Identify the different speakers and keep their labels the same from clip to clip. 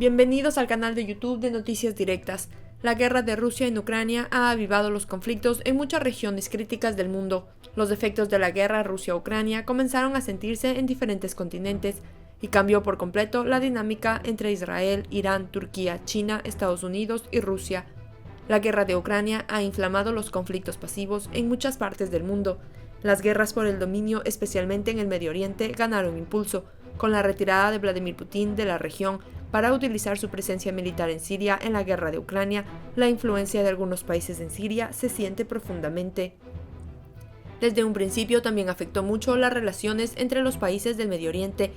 Speaker 1: Bienvenidos al canal de YouTube de Noticias Directas. La guerra de Rusia en Ucrania ha avivado los conflictos en muchas regiones críticas del mundo. Los efectos de la guerra Rusia-Ucrania comenzaron a sentirse en diferentes continentes y cambió por completo la dinámica entre Israel, Irán, Turquía, China, Estados Unidos y Rusia. La guerra de Ucrania ha inflamado los conflictos pasivos en muchas partes del mundo. Las guerras por el dominio, especialmente en el Medio Oriente, ganaron impulso, con la retirada de Vladimir Putin de la región para utilizar su presencia militar en Siria en la guerra de Ucrania. La influencia de algunos países en Siria se siente profundamente. Desde un principio también afectó mucho las relaciones entre los países del Medio Oriente,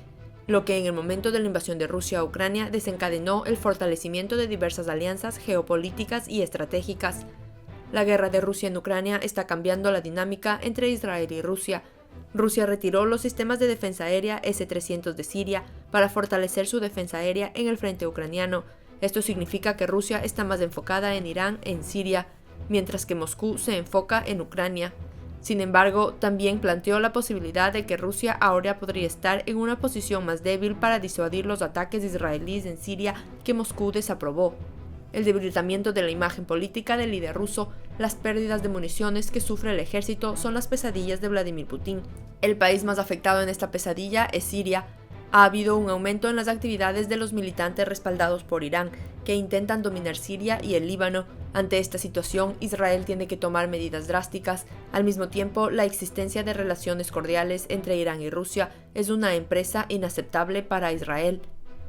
Speaker 1: lo que en el momento de la invasión de Rusia a Ucrania desencadenó el fortalecimiento de diversas alianzas geopolíticas y estratégicas. La guerra de Rusia en Ucrania está cambiando la dinámica entre Israel y Rusia. Rusia retiró los sistemas de defensa aérea S-300 de Siria para fortalecer su defensa aérea en el frente ucraniano. Esto significa que Rusia está más enfocada en Irán e en Siria, mientras que Moscú se enfoca en Ucrania. Sin embargo, también planteó la posibilidad de que Rusia ahora podría estar en una posición más débil para disuadir los ataques israelíes en Siria que Moscú desaprobó. El debilitamiento de la imagen política del líder ruso, las pérdidas de municiones que sufre el ejército son las pesadillas de Vladimir Putin. El país más afectado en esta pesadilla es Siria. Ha habido un aumento en las actividades de los militantes respaldados por Irán, que intentan dominar Siria y el Líbano. Ante esta situación, Israel tiene que tomar medidas drásticas. Al mismo tiempo, la existencia de relaciones cordiales entre Irán y Rusia es una empresa inaceptable para Israel.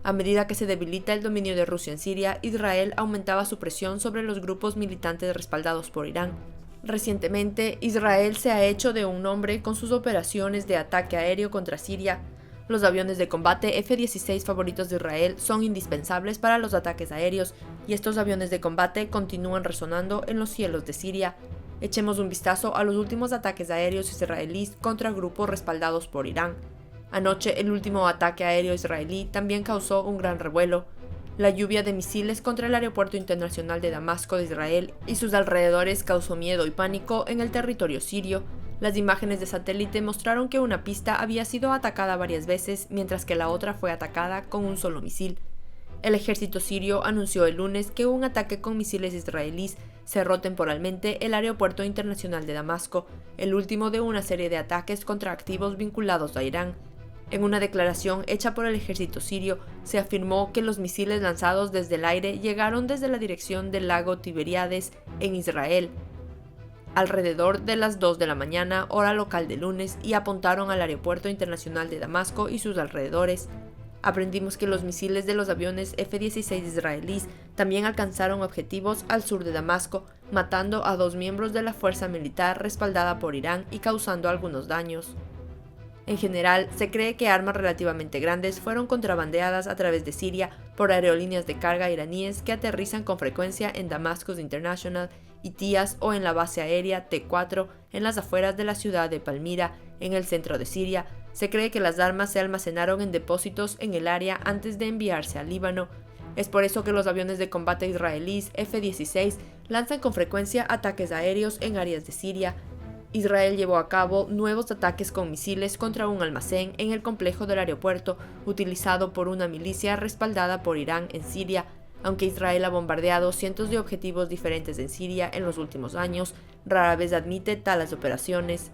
Speaker 1: A medida que se debilita el dominio de Rusia en Siria, Israel aumentaba su presión sobre los grupos militantes respaldados por Irán. Recientemente, Israel se ha hecho de un nombre con sus operaciones de ataque aéreo contra Siria. Los aviones de combate F-16 favoritos de Israel son indispensables para los ataques aéreos, y estos aviones de combate continúan resonando en los cielos de Siria. Echemos un vistazo a los últimos ataques aéreos israelíes contra grupos respaldados por Irán. Anoche, el último ataque aéreo israelí también causó un gran revuelo. La lluvia de misiles contra el aeropuerto internacional de Damasco de Israel y sus alrededores causó miedo y pánico en el territorio sirio. Las imágenes de satélite mostraron que una pista había sido atacada varias veces, mientras que la otra fue atacada con un solo misil. El ejército sirio anunció el lunes que un ataque con misiles israelíes cerró temporalmente el aeropuerto internacional de Damasco, el último de una serie de ataques contra activos vinculados a Irán. En una declaración hecha por el ejército sirio, se afirmó que los misiles lanzados desde el aire llegaron desde la dirección del lago Tiberíades, en Israel, alrededor de las 2 de la mañana, hora local de lunes, y apuntaron al aeropuerto internacional de Damasco y sus alrededores. Aprendimos que los misiles de los aviones F-16 israelíes también alcanzaron objetivos al sur de Damasco, matando a 2 miembros de la fuerza militar respaldada por Irán y causando algunos daños. En general, se cree que armas relativamente grandes fueron contrabandeadas a través de Siria por aerolíneas de carga iraníes que aterrizan con frecuencia en Damascus International y Tias o en la base aérea T-4 en las afueras de la ciudad de Palmira, en el centro de Siria. Se cree que las armas se almacenaron en depósitos en el área antes de enviarse al Líbano. Es por eso que los aviones de combate israelíes F-16 lanzan con frecuencia ataques aéreos en áreas de Siria. Israel llevó a cabo nuevos ataques con misiles contra un almacén en el complejo del aeropuerto, utilizado por una milicia respaldada por Irán en Siria. Aunque Israel ha bombardeado cientos de objetivos diferentes en Siria en los últimos años, rara vez admite tales operaciones.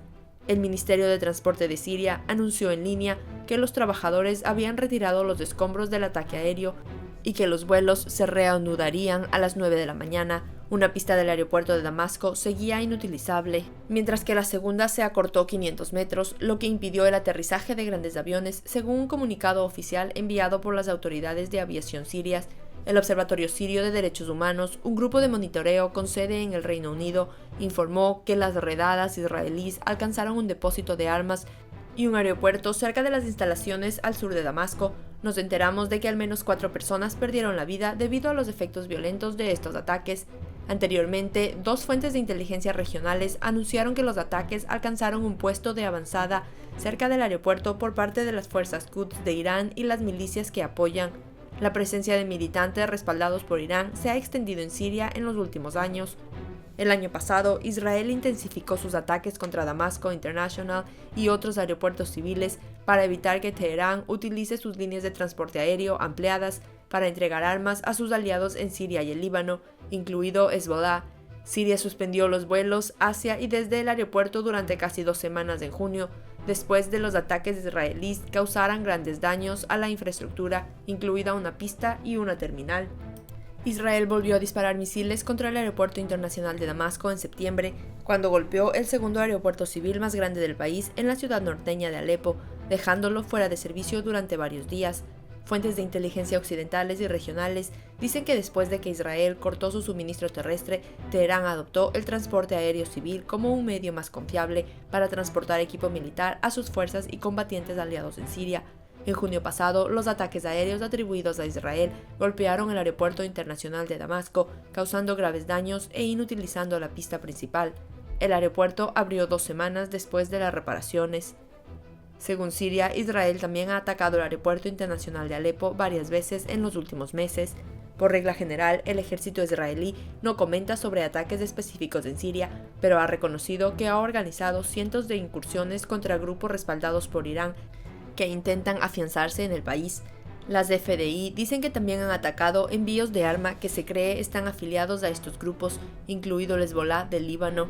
Speaker 1: El Ministerio de Transporte de Siria anunció en línea que los trabajadores habían retirado los escombros del ataque aéreo y que los vuelos se reanudarían a las 9 de la mañana. Una pista del aeropuerto de Damasco seguía inutilizable, mientras que la segunda se acortó 500 metros, lo que impidió el aterrizaje de grandes aviones, según un comunicado oficial enviado por las autoridades de aviación sirias. El Observatorio Sirio de Derechos Humanos, un grupo de monitoreo con sede en el Reino Unido, informó que las redadas israelíes alcanzaron un depósito de armas y un aeropuerto cerca de las instalaciones al sur de Damasco. Nos enteramos de que al menos 4 personas perdieron la vida debido a los efectos violentos de estos ataques. Anteriormente, 2 fuentes de inteligencia regionales anunciaron que los ataques alcanzaron un puesto de avanzada cerca del aeropuerto por parte de las fuerzas Quds de Irán y las milicias que apoyan. La presencia de militantes respaldados por Irán se ha extendido en Siria en los últimos años. El año pasado, Israel intensificó sus ataques contra Damasco International y otros aeropuertos civiles para evitar que Teherán utilice sus líneas de transporte aéreo ampliadas para entregar armas a sus aliados en Siria y el Líbano, incluido Hezbollah. Siria suspendió los vuelos hacia y desde el aeropuerto durante casi 2 semanas en junio, después de los ataques israelíes causaran grandes daños a la infraestructura, incluida una pista y una terminal. Israel volvió a disparar misiles contra el aeropuerto internacional de Damasco en septiembre, cuando golpeó el segundo aeropuerto civil más grande del país en la ciudad norteña de Alepo, dejándolo fuera de servicio durante varios días. Fuentes de inteligencia occidentales y regionales dicen que después de que Israel cortó su suministro terrestre, Teherán adoptó el transporte aéreo civil como un medio más confiable para transportar equipo militar a sus fuerzas y combatientes aliados en Siria. En junio pasado, los ataques aéreos atribuidos a Israel golpearon el aeropuerto internacional de Damasco, causando graves daños e inutilizando la pista principal. El aeropuerto abrió 2 semanas después de las reparaciones. Según Siria, Israel también ha atacado el aeropuerto internacional de Alepo varias veces en los últimos meses. Por regla general, el ejército israelí no comenta sobre ataques específicos en Siria, pero ha reconocido que ha organizado cientos de incursiones contra grupos respaldados por Irán que intentan afianzarse en el país. Las FDI dicen que también han atacado envíos de arma que se cree están afiliados a estos grupos, incluido el Hezbollah del Líbano.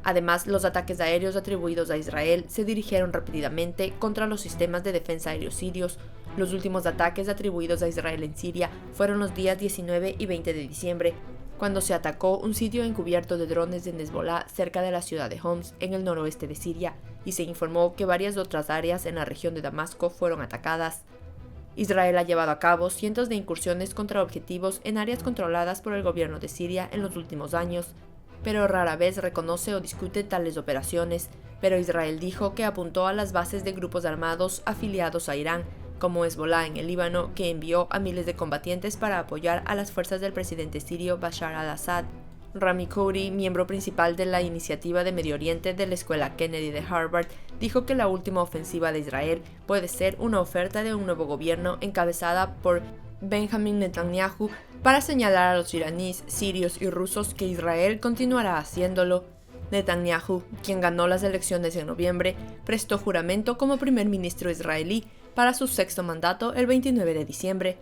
Speaker 1: Además, los ataques aéreos atribuidos a Israel se dirigieron rápidamente contra los sistemas de defensa aéreos sirios. Los últimos ataques atribuidos a Israel en Siria fueron los días 19 y 20 de diciembre, cuando se atacó un sitio encubierto de drones de Hezbollah cerca de la ciudad de Homs, en el noroeste de Siria, y se informó que varias otras áreas en la región de Damasco fueron atacadas. Israel ha llevado a cabo cientos de incursiones contra objetivos en áreas controladas por el gobierno de Siria en los últimos años, pero rara vez reconoce o discute tales operaciones, pero Israel dijo que apuntó a las bases de grupos armados afiliados a Irán, como Hezbollah en el Líbano, que envió a miles de combatientes para apoyar a las fuerzas del presidente sirio Bashar al-Assad. Rami Khouri, miembro principal de la Iniciativa de Medio Oriente de la Escuela Kennedy de Harvard, dijo que la última ofensiva de Israel puede ser una oferta de un nuevo gobierno encabezada por Benjamin Netanyahu para señalar a los iraníes, sirios y rusos que Israel continuará haciéndolo. Netanyahu, quien ganó las elecciones en noviembre, prestó juramento como primer ministro israelí para su 6º mandato el 29 de diciembre.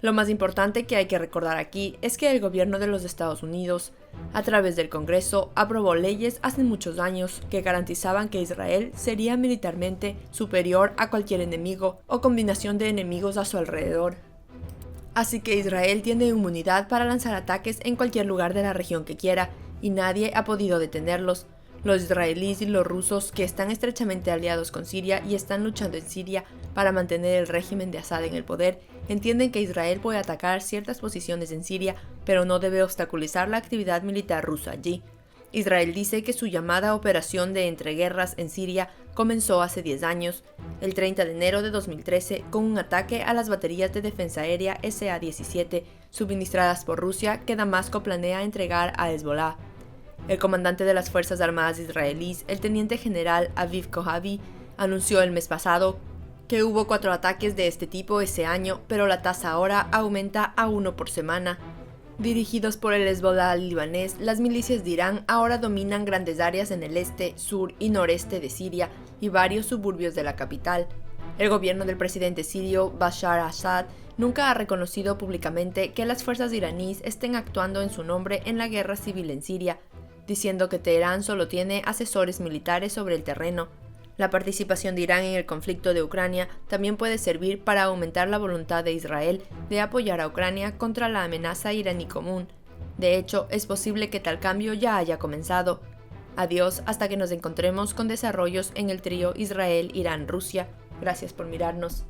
Speaker 1: Lo más importante que hay que recordar aquí es que el gobierno de los Estados Unidos, a través del Congreso, aprobó leyes hace muchos años que garantizaban que Israel sería militarmente superior a cualquier enemigo o combinación de enemigos a su alrededor. Así que Israel tiene inmunidad para lanzar ataques en cualquier lugar de la región que quiera, y nadie ha podido detenerlos. Los israelíes y los rusos, que están estrechamente aliados con Siria y están luchando en Siria para mantener el régimen de Assad en el poder, entienden que Israel puede atacar ciertas posiciones en Siria, pero no debe obstaculizar la actividad militar rusa allí. Israel dice que su llamada operación de entreguerras en Siria comenzó hace 10 años, el 30 de enero de 2013, con un ataque a las baterías de defensa aérea SA-17, suministradas por Rusia, que Damasco planea entregar a Hezbollah. El comandante de las Fuerzas Armadas israelíes, el teniente general Aviv Kohavi, anunció el mes pasado que hubo 4 ataques de este tipo ese año, pero la tasa ahora aumenta a 1 por semana. Dirigidos por el Hezbollah libanés, las milicias de Irán ahora dominan grandes áreas en el este, sur y noreste de Siria y varios suburbios de la capital. El gobierno del presidente sirio Bashar al-Assad nunca ha reconocido públicamente que las fuerzas iraníes estén actuando en su nombre en la guerra civil en Siria, diciendo que Teherán solo tiene asesores militares sobre el terreno. La participación de Irán en el conflicto de Ucrania también puede servir para aumentar la voluntad de Israel de apoyar a Ucrania contra la amenaza iraní común. De hecho, es posible que tal cambio ya haya comenzado. Adiós hasta que nos encontremos con desarrollos en el trío Israel-Irán-Rusia. Gracias por mirarnos.